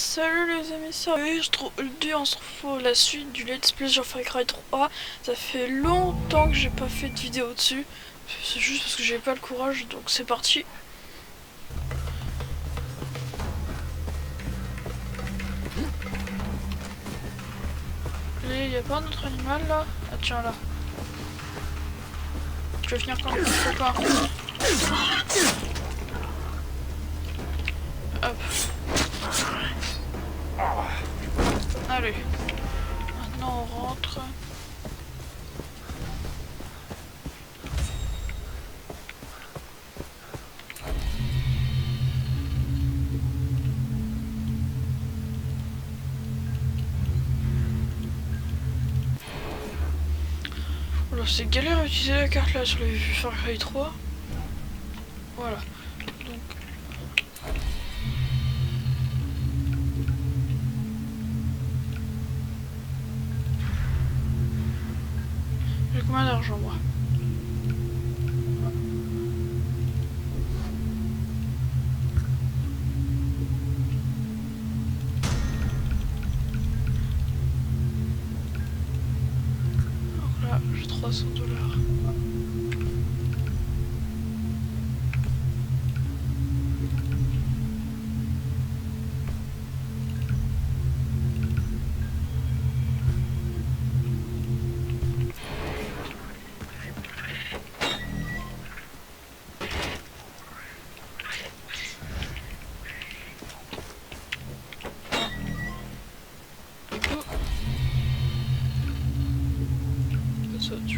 Salut les amis, on se retrouve la suite du Let's Play sur Far Cry 3. Ça fait longtemps que j'ai pas fait de vidéo dessus. C'est juste parce que j'ai pas le courage, donc c'est parti. Il y a pas un autre animal là? Ah tiens là. Je vais finir quand même, pas. Hop. Allez. Maintenant on rentre. C'est galère d'utiliser la carte là sur les Far Cry 3. Voilà. Donc. J'ai combien d'argent moi? Donc là, j'ai 300$.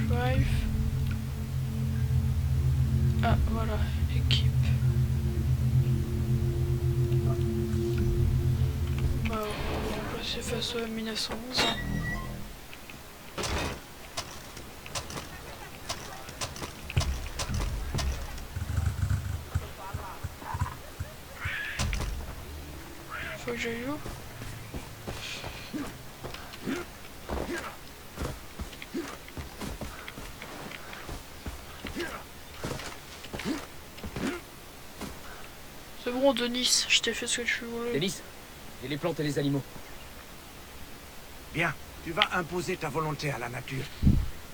Drive. Ah voilà, équipe. Bah, on va passer face au 1911. Faut que j'aille où? C'est bon, Denis, je t'ai fait ce que tu voulais. Denis, et les plantes et les animaux. Bien, tu vas imposer ta volonté à la nature.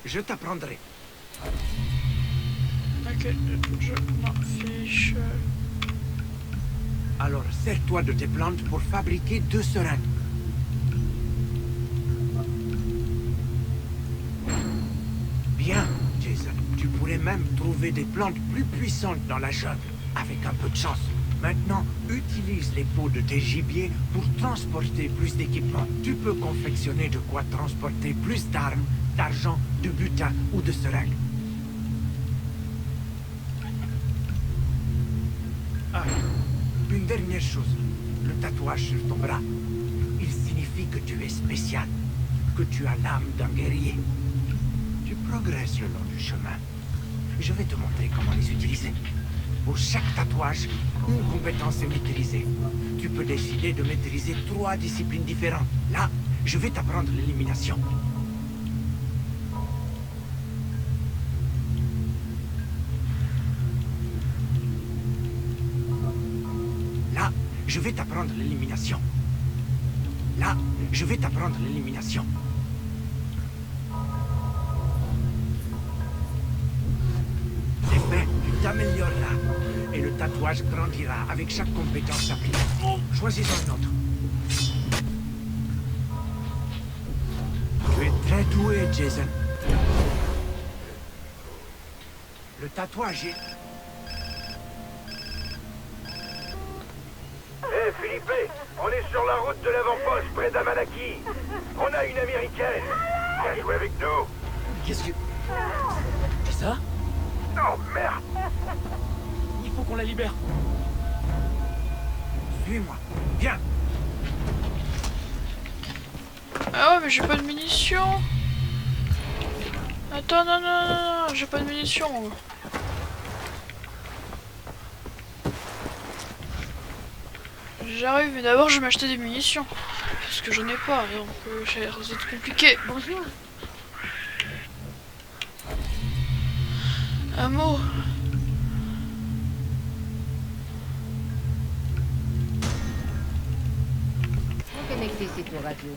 Je t'apprendrai. Ok, je m'en fiche. Alors, sers-toi de tes plantes pour fabriquer 2 seringues. Bien, Jason. Tu pourrais même trouver des plantes plus puissantes dans la jungle, avec un peu de chance. Maintenant, utilise les peaux de tes gibiers pour transporter plus d'équipements. Tu peux confectionner de quoi transporter plus d'armes, d'argent, de butin ou de seringues. Ah, une dernière chose. Le tatouage sur ton bras. Il signifie que tu es spécial, que tu as l'âme d'un guerrier. Tu progresses le long du chemin. Je vais te montrer comment les utiliser. Pour chaque tatouage, une compétence est maîtrisée. Tu peux décider de maîtriser 3 disciplines différentes. Là, je vais t'apprendre l'élimination. Là, je vais t'apprendre l'élimination. Là, je vais t'apprendre l'élimination. C'est fait, tu t'amélioreras. Et le tatouage grandira avec chaque compétence appliquée. Choisis un autre. Tu es très doué, Jason. Le tatouage est... Hé, Philippe, on est sur la route de l'avant-poste près d'Amanaki. On a une américaine. Viens jouer avec nous. Qu'est-ce que... C'est ça? Oh, merde. Il faut qu'on la libère. Suis-moi. Viens. Ah ouais, mais j'ai pas de munitions. Attends, non, j'ai pas de munitions. J'arrive, mais d'abord je vais m'acheter des munitions. Parce que j'en ai pas, donc ça va être compliqué. Bonjour. Un mot. connecter ces tours radio.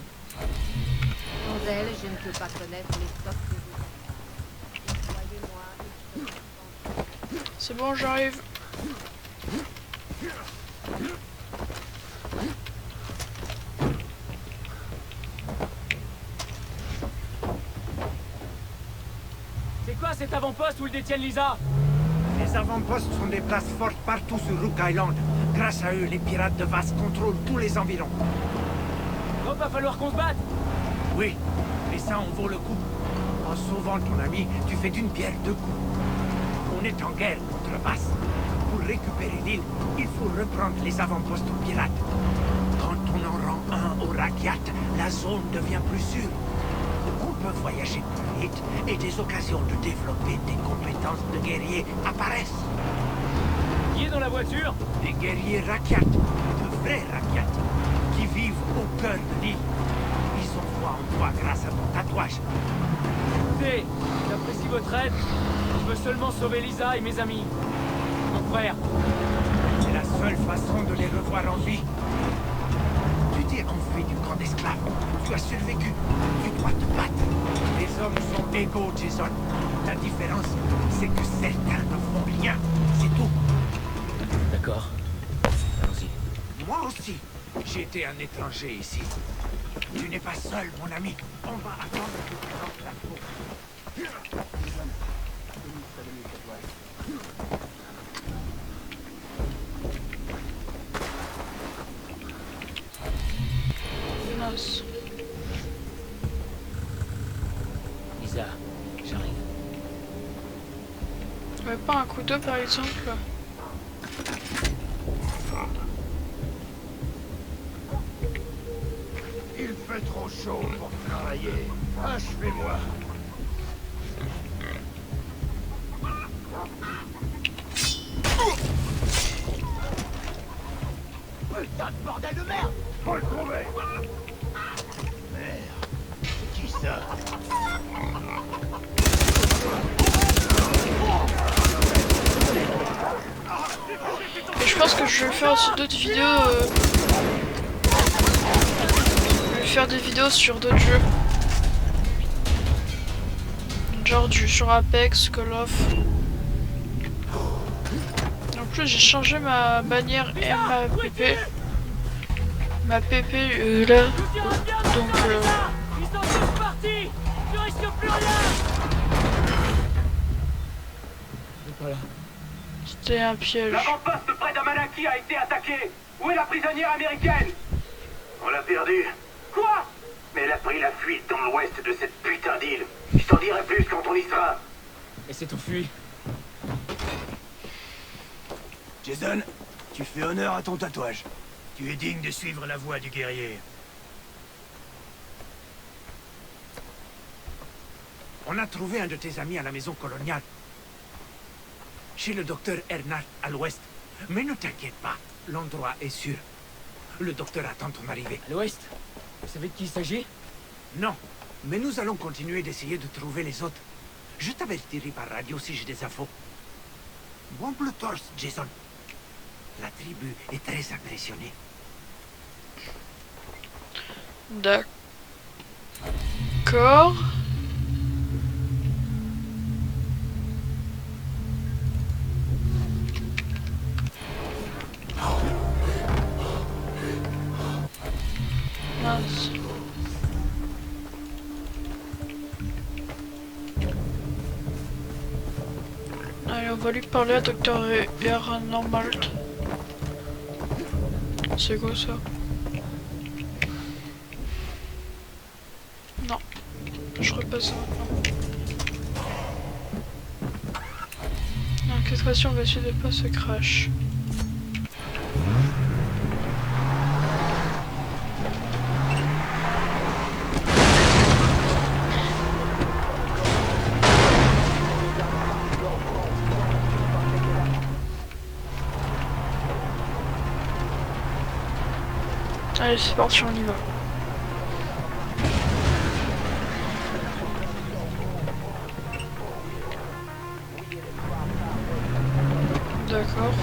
Sans elles, je ne peux pas connaître les stocks que vous avez. Croyez-moi, C'est bon, j'arrive. C'est quoi cet avant-poste où ils détiennent Lisa? Les avant-postes sont des places fortes partout sur Rook Island. Grâce à eux, les pirates de Vass contrôlent tous les environs. Donc va falloir qu'on se batte. Oui, mais ça en vaut le coup. En sauvant ton ami, tu fais d'une pierre deux coups. On est en guerre contre Vass. Pour récupérer l'île, il faut reprendre les avant-postes aux pirates. Quand on en rend un au Rakyat, la zone devient plus sûre. On peut voyager plus vite et des occasions de développer des compétences de guerrier apparaissent. Qui est dans la voiture? Des guerriers Rakyat, de vrais Rakyat, qui vivent au cœur de l'île. Ils ont foi en toi grâce à ton tatouage. Écoutez, j'apprécie votre aide. Je veux seulement sauver Lisa et mes amis. Mon frère. C'est la seule façon de les revoir en vie. Tu t'es enfui du camp d'esclaves. Tu as survécu. Tu dois te battre. Les hommes sont égaux, Jason. La différence, c'est que certains ne font rien. C'est tout. D'accord. Allons-y. Moi aussi, j'ai été un étranger ici. Tu n'es pas seul, mon ami. On va attendre que tu rentres la cour. Mince. Lisa, j'arrive. Ouais, pas un couteau par exemple. Il fait trop chaud pour travailler. Achevez-moi. Putain de bordel de merde! Faut le trouver. Merde. C'est qui ça? Et je pense que je vais faire aussi d'autres vidéos. Je vais faire des vidéos sur d'autres jeux. Genre sur Apex, Call of. En plus j'ai changé ma bannière et ma PP. Ma PP là. Donc Ils sont tous partis. Je risque plus rien. Voilà. c'était un piège. L'avant-poste près d'Amanaki a été attaqué. Où est la prisonnière américaine? On l'a perdue. Quoi? Mais elle a pris la fuite dans l'ouest de cette putain d'île. Je t'en dirai plus quand on y sera. Et c'est enfui. Jason, tu fais honneur à ton tatouage. Tu es digne de suivre la voie du guerrier. On a trouvé un de tes amis à la maison coloniale. Chez le docteur Ernard à l'ouest. Mais ne t'inquiète pas, l'endroit est sûr. Le docteur attend ton arrivée. À l'ouest. Vous savez de qui il s'agit? Non, mais nous allons continuer d'essayer de trouver les autres. Je t'avertirai par radio si j'ai des infos. Bon bleu torse, Jason. La tribu est très impressionnée. D'accord. Mince. Allez, on va lui parler à Dr. Normal. C'est quoi ça? Non. Je repasse maintenant. L'enquêtration va essayer de pas se crash. Allez, c'est parti, on y va. D'accord.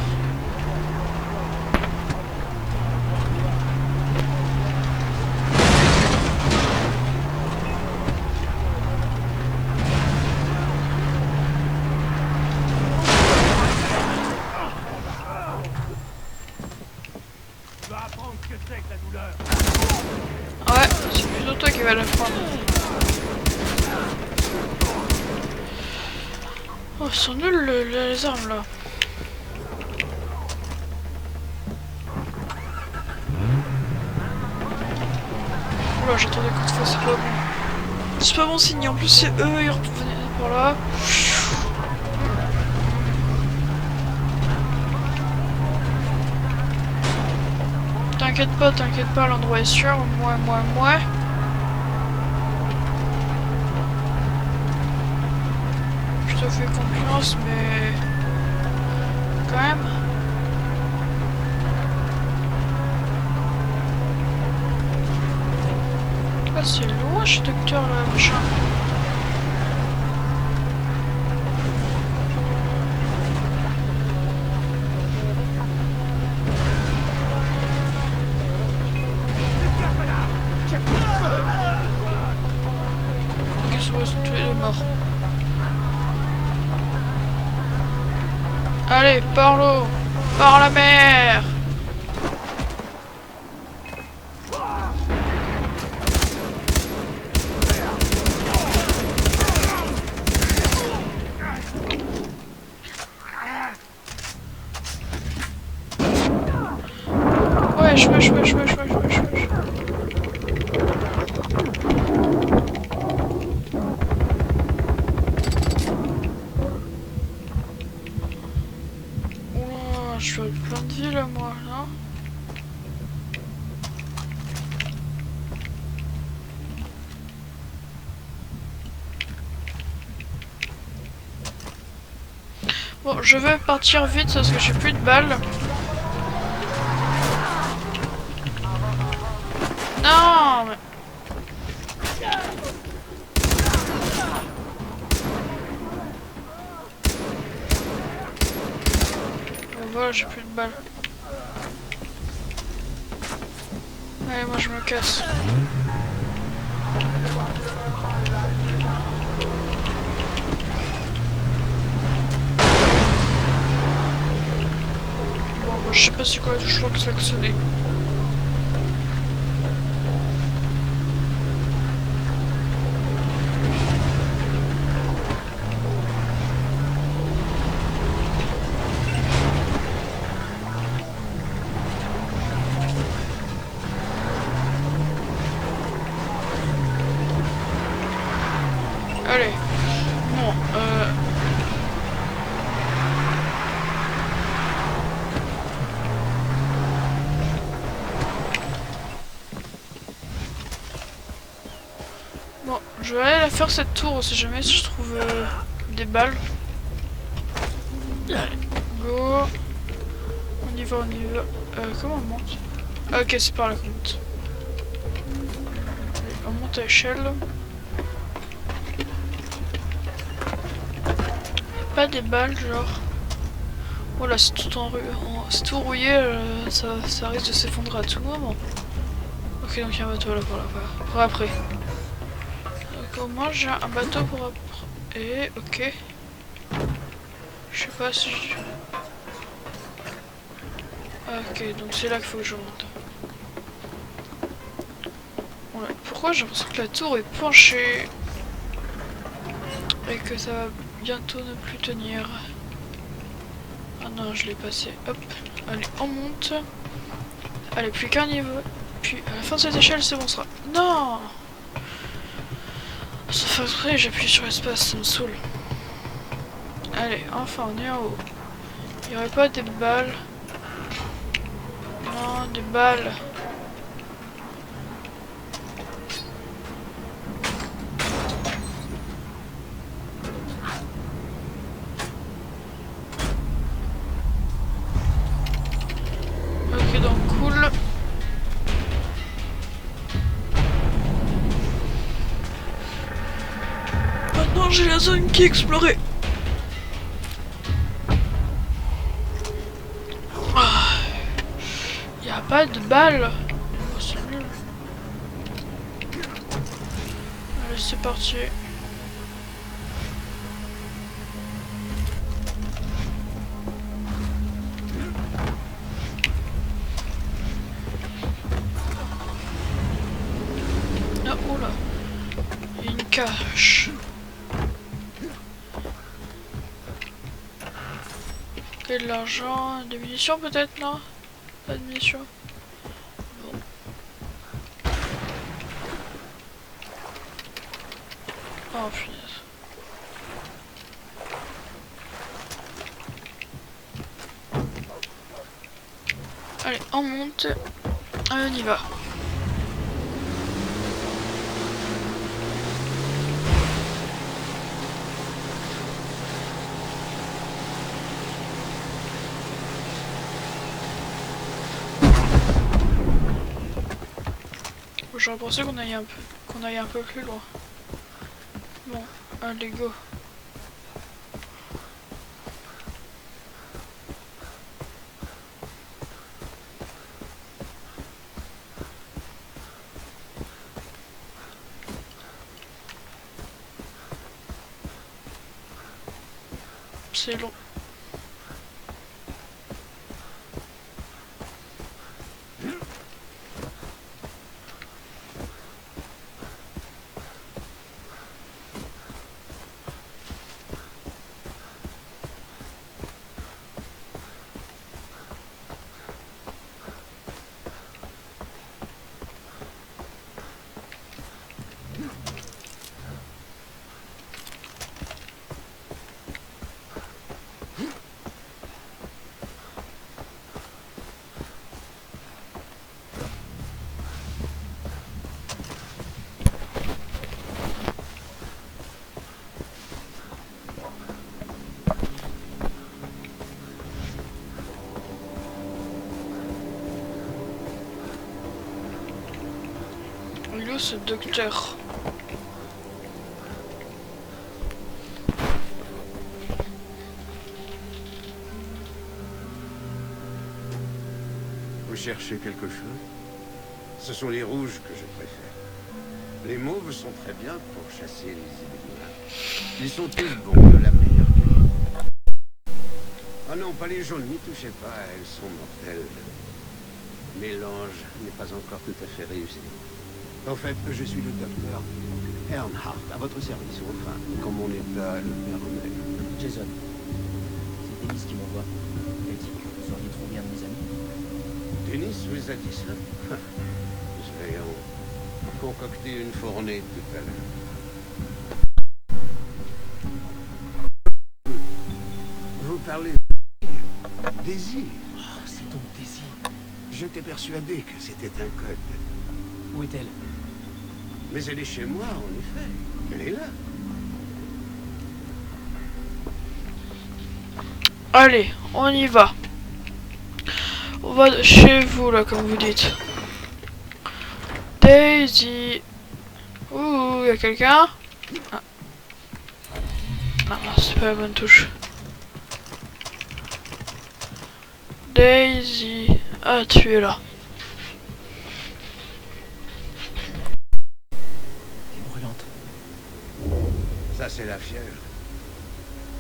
ce que c'est que la douleur. Ouais, c'est plutôt toi qui vas la prendre. Oh, ils sont nuls les armes là. Oula, j'entends des coups de feu, c'est pas bon. C'est pas bon signe, en plus c'est eux, ils revenaient par là. T'inquiète pas, l'endroit est sûr, moi. Je te fais confiance, mais... quand même. Ah, c'est loin chez docteur là, machin. Ok, ils sont tous les deux morts. Allez, par l'eau, par la mer. Wesh. Oula, je suis avec plein de vie là, moi, non? Bon, je vais partir vite parce que j'ai plus de balles. Non, mais... Voilà, j'ai plus de balles. Allez, moi je me casse. Bon, bah, je sais pas c'est quoi le choix que ça a sonné. Allez. Bon, Bon, je vais aller la faire cette tour, on sait jamais si je trouve des balles. Allez, go. On y va. Comment on monte? Ah, ok, c'est par là qu'on monte. Allez, on monte à l'échelle. Pas des balles, genre. Oh là, c'est tout c'est tout rouillé, ça risque de s'effondrer à tout moment. Ok, donc il y a un bateau là pour après. Donc au moins j'ai un bateau pour après. Et ok. Je sais pas si je... Ok, donc c'est là qu'il faut que je monte. Voilà. Pourquoi j'ai l'impression que la tour est penchée et que ça va bientôt ne plus tenir. Ah non, je l'ai passé. Hop. Allez, on monte. Allez, plus qu'un niveau. Puis à la fin de cette échelle, c'est bon, ça sera... Non! Sauf après, j'appuie sur l'espace, ça me saoule. Allez, enfin, on est en haut. Il n'y aurait pas des balles? Non, des balles. Ok, donc cool. Maintenant, j'ai la zone qui est explorée. Y a pas de balles. Oh, c'est nul. Allez, c'est parti. Oh là. Il y a une cache. Et de l'argent, des munitions peut-être, non? Pas de munitions. Bon. Oh punaise. Allez, on monte. Allez, on y va. J'aurais pensé qu'on aille un peu plus loin. Bon, allez go. C'est long. Il est où ce docteur? Vous cherchez quelque chose? Ce sont les rouges que je préfère. Les mauves sont très bien pour chasser les Ibérois. Ils sont tous bons, de la meilleure qualité. Ah non, pas les jaunes, n'y touchez pas, elles sont mortelles. Le mélange n'est pas encore tout à fait réussi. En fait, je suis le docteur Earnhardt, à votre service, enfin, quand mon état le permet. Jason, c'est Dennis qui m'envoie. Elle dit que vous auriez trouvé un de mes amis. Dennis vous a dit ça? Je vais en concocter une fournée tout à l'heure. Vous parlez de désir. Oh, c'est donc Daisy. J'étais persuadé que c'était un code. Où est-elle? Mais elle est chez moi, en effet. Elle est là. Allez, on y va. On va chez vous là, comme vous dites. Daisy. Ouh, y a quelqu'un? Ah. Non, c'est pas la bonne touche. Daisy. Ah, tu es là. Brûlante. Ça, c'est la fièvre.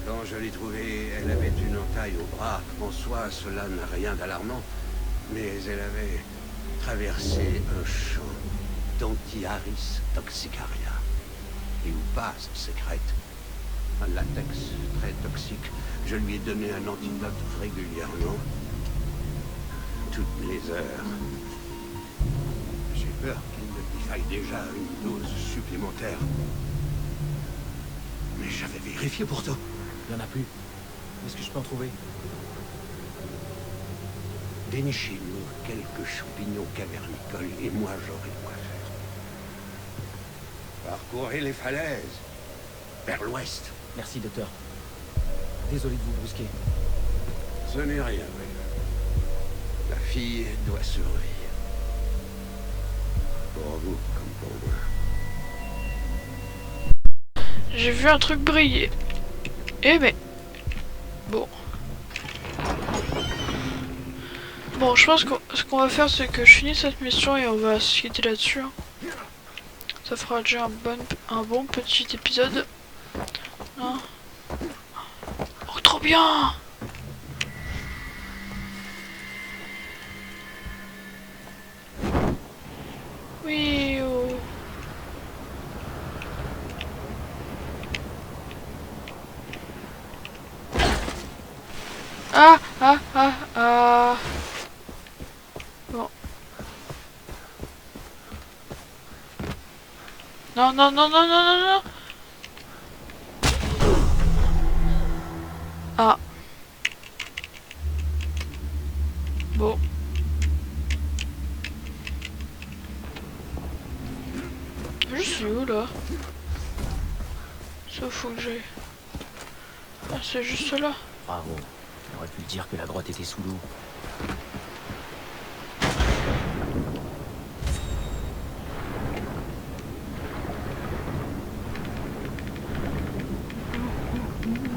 Quand je l'ai trouvée, elle avait une entaille au bras. En soi, cela n'a rien d'alarmant. Mais elle avait traversé un champ d'Antiaris toxicaria. Et où passe sécrète un latex très toxique. Je lui ai donné un antidote régulièrement. Toutes les heures. J'ai peur qu'il ne lui faille déjà une dose supplémentaire. Mais j'avais vérifié pourtant. Il n'y en a plus. Est-ce que je peux en trouver? Dénichez-nous quelques champignons cavernicoles et moi j'aurai quoi faire. Parcourez les falaises. Vers l'ouest. Merci, docteur. Désolé de vous brusquer. Ce n'est rien, Will. La fille doit survivre. Pour vous comme pour moi. J'ai vu un truc briller. Eh mais... Bon. Bon, je pense que ce qu'on va faire, c'est que je finis cette mission et on va se quitter là-dessus. Hein. Ça fera déjà un bon petit épisode. Hein. Oh, trop bien! Oui, oh. Ah, ah, ah, ah. Bon. Non, non, non, non, non, non, non. Ah. Bon. Je suis où là? Ça faut que j'aille. Ah, c'est juste là. Bravo. On aurait pu le dire que la grotte était sous l'eau.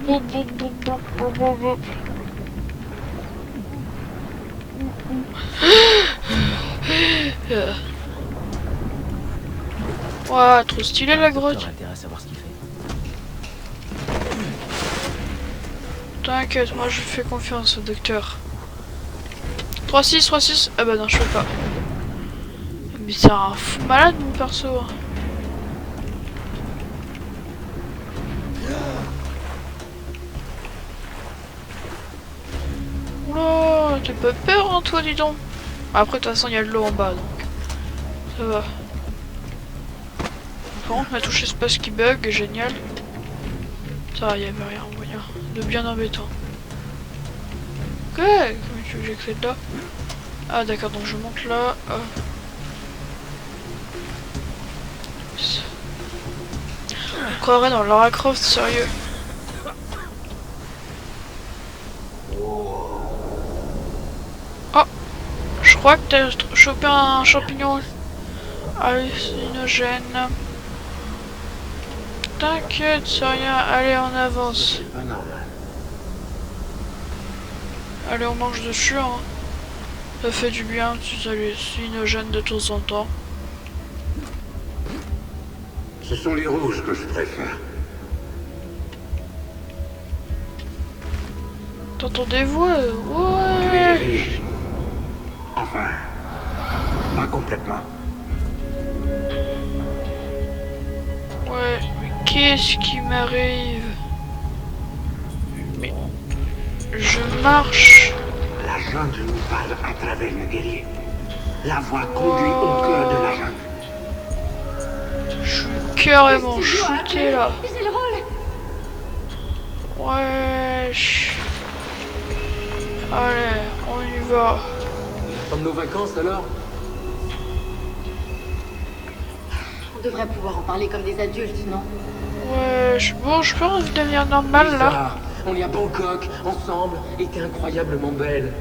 Boum, boum, boum, boum, boum, boum, boum. Ouah, trop stylé la grotte. T'aurais intérêt à savoir ce qu'il fait. T'inquiète, moi je fais confiance au docteur. 3-6, 3-6. Ah bah non, je peux pas. Mais c'est un fou malade mon perso. Oula, t'as pas peur hein toi dis donc. Après de toute façon il y a de l'eau en bas donc. Ça va. Par contre ma touche espace qui bug, génial. Ça y avait rien moyen de bien embêtant. Ok, comment tu veux que j'accède là? Ah d'accord, donc je monte là. On croirait dans Lara Croft, sérieux. Oh, je crois que t'as chopé un champignon hallucinogène. T'inquiète, c'est rien. Allez, on avance. C'est pas normal. Allez, on mange dessus, hein. Ça fait du bien, petits hallucinogènes de temps en temps. Ce sont les rouges que je préfère. T'entends des voix? Tu es Ouais. riche. Enfin, pas complètement. Ouais, mais qu'est-ce qui m'arrive? Mais je marche. La jungle nous parle à travers le guerrier. La voix conduit au cœur de la jungle. Je suis carrément shooté là. C'est le rôle. Wesh. Allez, on y va. Comme nos vacances alors? On devrait pouvoir en parler comme des adultes, non? Wesh. Bon, je peux redevenir normal là. Bizarre. On est à Bangkok, ensemble, et t'es incroyablement belle.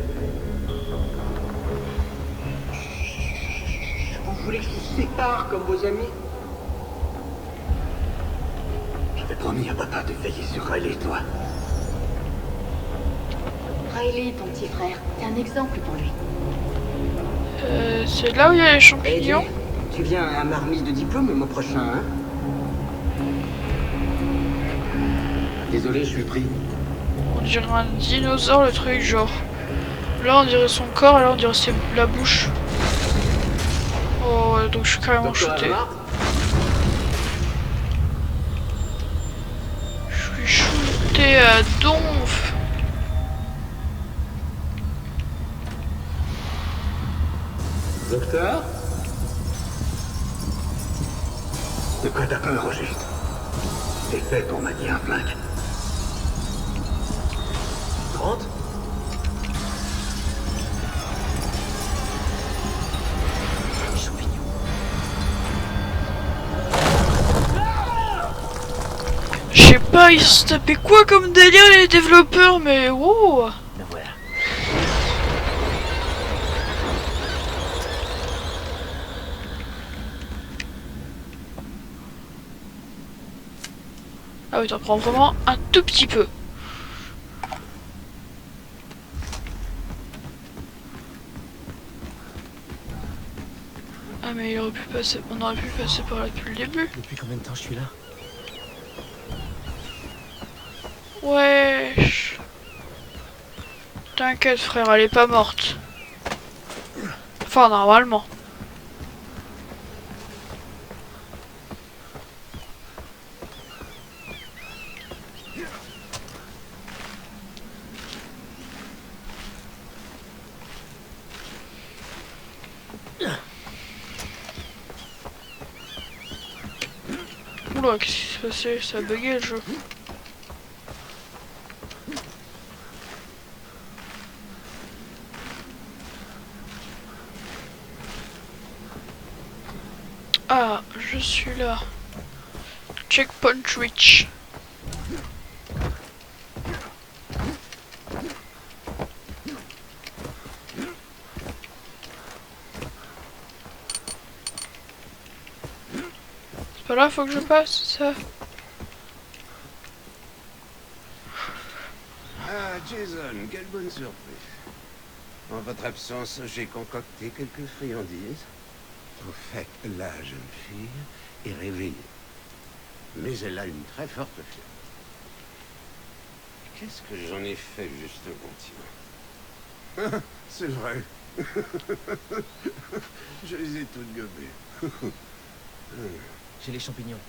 On voulait qu'ils se séparent comme vos amis. J'avais promis à papa de veiller sur Riley et toi. Riley, ton petit frère, t'es un exemple pour lui. C'est là où il y a les champignons. Tu viens à ma remise de diplôme le mois prochain, hein? Désolé, je suis pris. On dirait un dinosaure le truc, genre. Là on dirait son corps et là on dirait c'est la bouche. Oh ouais, donc je suis carrément shooté. Je suis shooté à donf. Docteur? De quoi t'as peur, au juste? T'es fait pour manier un flingue. Grant? Je sais pas, ils se tapaient quoi comme délire les développeurs, mais wow. Ben voilà. Ah oui, t'en prends vraiment un tout petit peu. Ah mais il aurait pu passer, on aurait pu passer par là depuis le début. Depuis combien de temps je suis là? Wesh. T'inquiète frère, elle est pas morte. Enfin normalement. Oula, qu'est-ce qui s'est passé? Ça a bugué le jeu. Ah, je suis là. Checkpoint reach. C'est pas là, faut que je passe, ça. Ah, Jason, quelle bonne surprise. En votre absence, j'ai concocté quelques friandises. Au fait, la jeune fille est réveillée. Mais elle a une très forte fièvre. Qu'est-ce que j'en ai fait, justement, tiens? C'est vrai. Je les ai toutes gobées. J'ai les champignons.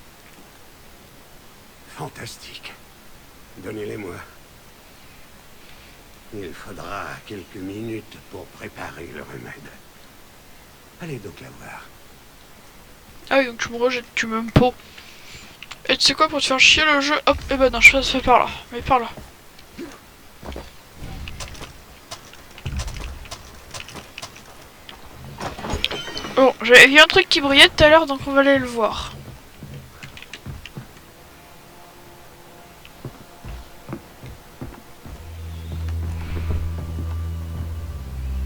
Fantastique. Donnez-les-moi. Il faudra quelques minutes pour préparer le remède. Allez donc la voir. Ah oui, donc tu me rejettes, tu m'aimes pas. Et tu sais quoi, pour te faire chier le jeu, hop, et ben non, je passe par là, mais par là. Bon, j'avais vu un truc qui brillait tout à l'heure, donc on va aller le voir.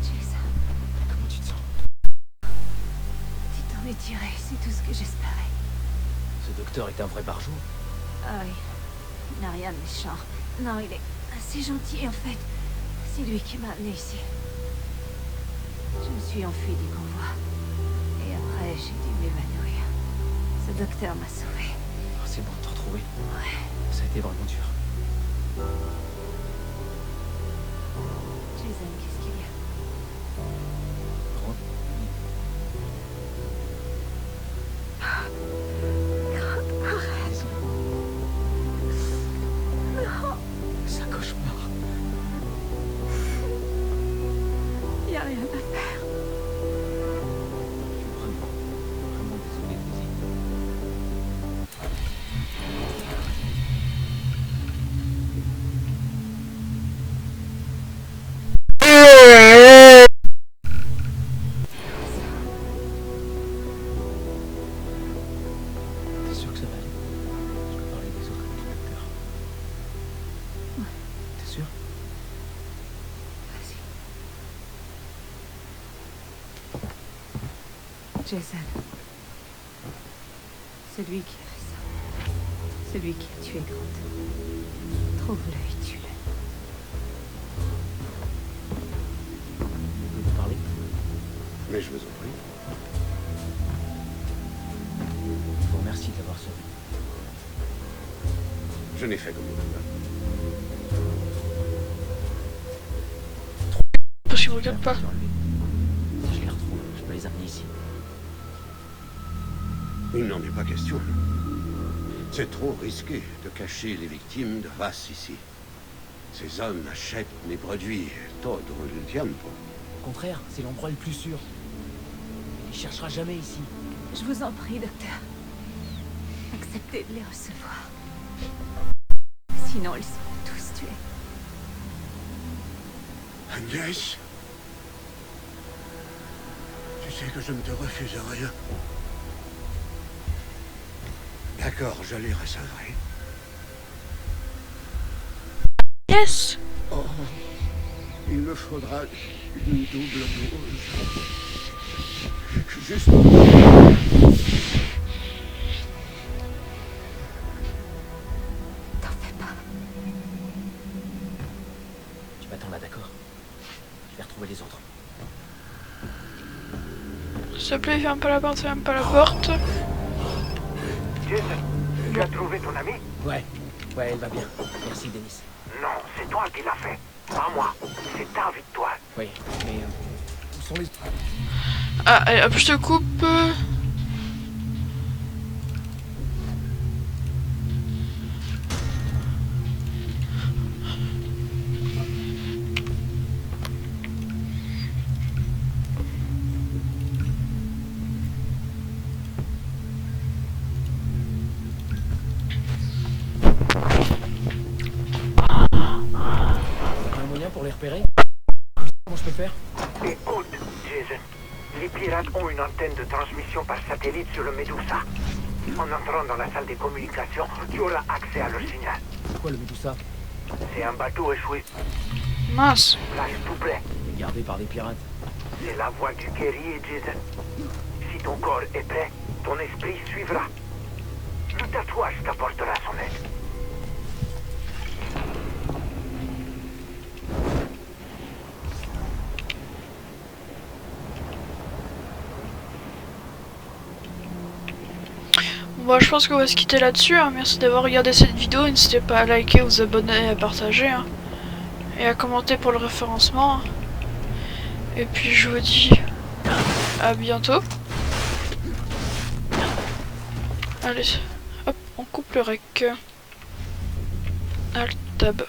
Jason, Comment tu te sens? tu t'en es tiré, c'est tout ce que j'espérais. Ce docteur est un vrai barjot. Ah oui, il n'a rien de méchant. Non, il est assez gentil en fait. C'est lui qui m'a amené ici. Je me suis enfuie du convoi. Et après, j'ai dû m'évanouir. Ce docteur m'a sauvée. Oh, c'est bon de te retrouver. Ouais. Ça a été vraiment dur. Jason, qu'est-ce qu'il y a? Rentre. C'est un cauchemar. Il n'y a rien à faire. Vraiment, vraiment désolé, Daisy. T'es sûr que ça va aller? Je peux parler des autres avec le docteur. T'es sûr? Vas-y. Jason. Celui qui a fait ça. Celui qui a tué Grant. Trouve-le et tue-le. Vous pouvez parler? Mais je vous en prie. Je vous remercie de l'avoir sauvé. Je n'ai fait comme vous. Parce qu'il me regarde pas. Si je les retrouve, je peux les amener ici. Il n'en est pas question. C'est trop risqué de cacher les victimes de Vass ici. Ces hommes achètent mes produits todo el tiempo. Au contraire, c'est l'endroit le plus sûr. Il cherchera jamais ici. Je vous en prie, docteur. Acceptez de les recevoir. Sinon, ils seront tous tués. Agnès, tu sais que je ne te refuse rien. D'accord, je les recevrai. Yes! Oh, il me faudra une double dose. Juste... T'en fais pas. Tu m'attends là, d'accord? Je vais retrouver les autres. S'il te plaît, ferme pas la porte, ferme pas la porte. Jason, tu as trouvé ton ami? Ouais, elle va bien. Merci, Denis. Non, c'est toi qui l'as fait. Pas moi. C'est ta victoire. Oui, mais où sont les... Ah, allez, hop, je te coupe. pour les repérer? Comment je peux faire? Écoute, Jason. Les pirates ont une antenne de transmission par satellite sur le Medusa. En entrant dans la salle des communications, tu auras accès à leur signal. C'est quoi le Medusa? C'est un bateau échoué. Mince. Là, s'il vous plaît. Il est gardé par des pirates. C'est la voix du guerrier, Jason. Si ton corps est prêt, ton esprit suivra. Le tatouage t'apportera son aide. Bon, je pense qu'on va se quitter là-dessus. Hein. Merci d'avoir regardé cette vidéo. N'hésitez pas à liker, vous abonner et à partager. Hein. Et à commenter pour le référencement. Hein. Et puis je vous dis à bientôt. Allez, hop, on coupe le rec. Alt tab.